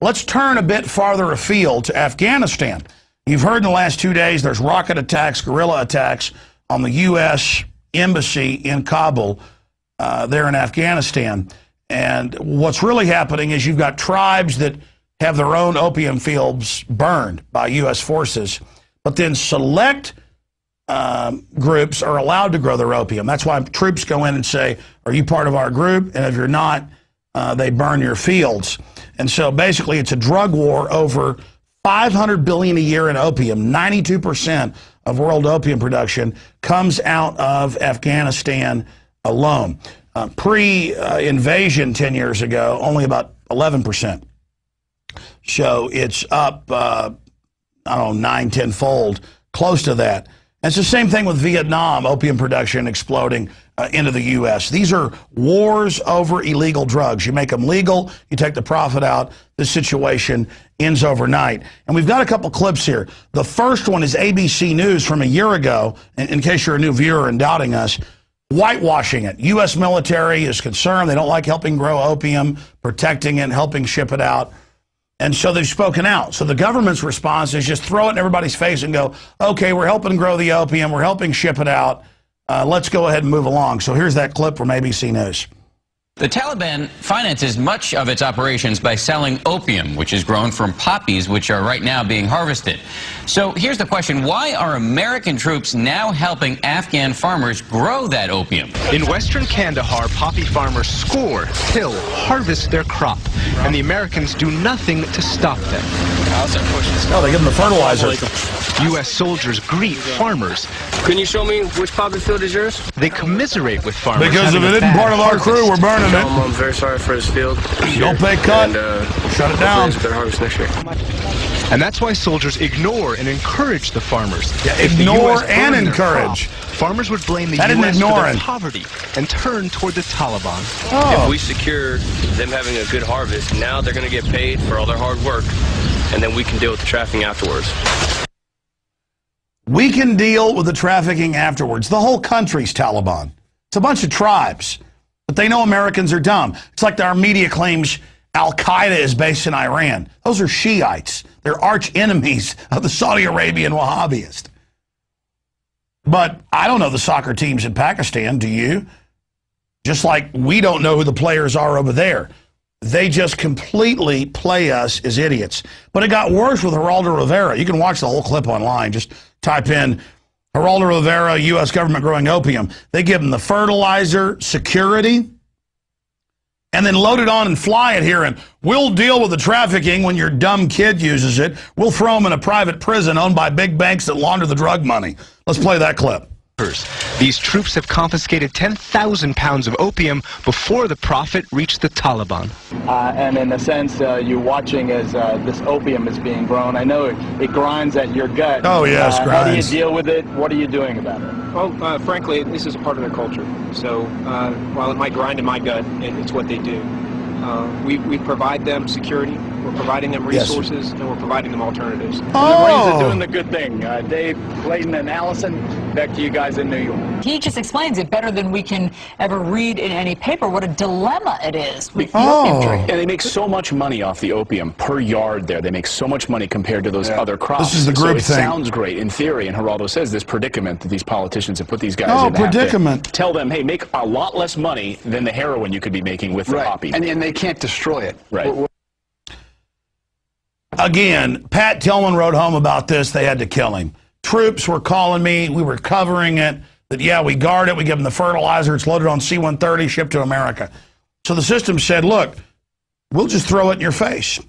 Let's turn a bit farther afield to Afghanistan. You've heard in the last 2 days there's rocket attacks, guerrilla attacks on the U.S. Embassy in Kabul there in Afghanistan. And what's really happening is you've got tribes that have their own opium fields burned by U.S. forces, but then select groups are allowed to grow their opium. That's why troops go in and say, are you part of our group? And if you're not, they burn your fields. And so basically it's a drug war over $500 billion a year in opium. 92% of world opium production comes out of Afghanistan alone. Pre-invasion 10 years ago, only about 11%. So it's up, I don't know, 9-10-fold, close to that. And it's the same thing with Vietnam, opium production exploding into the U.S. These are wars over illegal drugs. You make them legal, you take the profit out, this situation ends overnight. And we've got a couple clips here. The first one is ABC News from a year ago, in case you're a new viewer and doubting us, whitewashing it. U.S. military is concerned. They don't like helping grow opium, protecting it, helping ship it out. And so they've spoken out. So the government's response is just throw it in everybody's face and go, okay, we're helping grow the opium, we're helping ship it out. Let's go ahead and move along. So here's that clip from ABC News. The Taliban finances much of its operations by selling opium, which is grown from poppies, which are right now being harvested. So here's the question. Why are American troops now helping Afghan farmers grow that opium? In western Kandahar, poppy farmers score, till, harvest their crop, and the Americans do nothing to stop them. Oh, they give them the fertilizer. U.S. soldiers greet farmers. Can you show me which poppy field is yours? They commiserate with farmers. Because if it isn't part of our crew, we're burning it. I'm very sorry for this field. Don't pay cut. Shut it down. Better harvest next year. And that's why soldiers ignore and encourage the farmers. Yeah, ignore and encourage. Farmers would blame the U.S. for their poverty and turn toward the Taliban. If we secure them having a good harvest, now they're going to get paid for all their hard work, and then we can deal with the trafficking afterwards. We can deal with the trafficking afterwards. The whole country's Taliban. It's a bunch of tribes, but they know Americans are dumb. It's like our media claims Al-Qaeda is based in Iran. Those are Shiites. They're arch enemies of the Saudi Arabian Wahhabists. But I don't know the soccer teams in Pakistan, do you? Just like we don't know who the players are over there. They just completely play us as idiots. But it got worse with Geraldo Rivera. You can watch the whole clip online. Just type in Geraldo Rivera, U.S. government growing opium. They give them the fertilizer, security, and then load it on and fly it here. And we'll deal with the trafficking when your dumb kid uses it. We'll throw them in a private prison owned by big banks that launder the drug money. Let's play that clip. These troops have confiscated 10,000 pounds of opium before the profit reached the Taliban. And in a sense, you're watching as this opium is being grown. I know it grinds at your gut. Oh, yes, grinds. How do you deal with it? What are you doing about it? Well, frankly, this is a part of their culture. So while it might grind in my gut, it's what they do. We provide them security, we're providing them resources, and we're providing them alternatives. The Marines are doing the good thing. Dave, Clayton, and Allison, back to you guys in New York. He just explains it better than we can ever read in any paper, what a dilemma it is with the opium trade. And they make so much money off the opium per yard there. They make so much money compared to those other crops. This is the group so it thing. Sounds great in theory, and Geraldo says this predicament that these politicians have put these guys in. Predicament. Tell them, hey, make a lot less money than the heroin you could be making with the poppy. And they can't destroy it. Right. Again, Pat Tillman wrote home about this. They had to kill him. Troops were calling me. We were covering it. That, yeah, we guard it. We give them the fertilizer. It's loaded on C-130, shipped to America. So the system said, look, we'll just throw it in your face.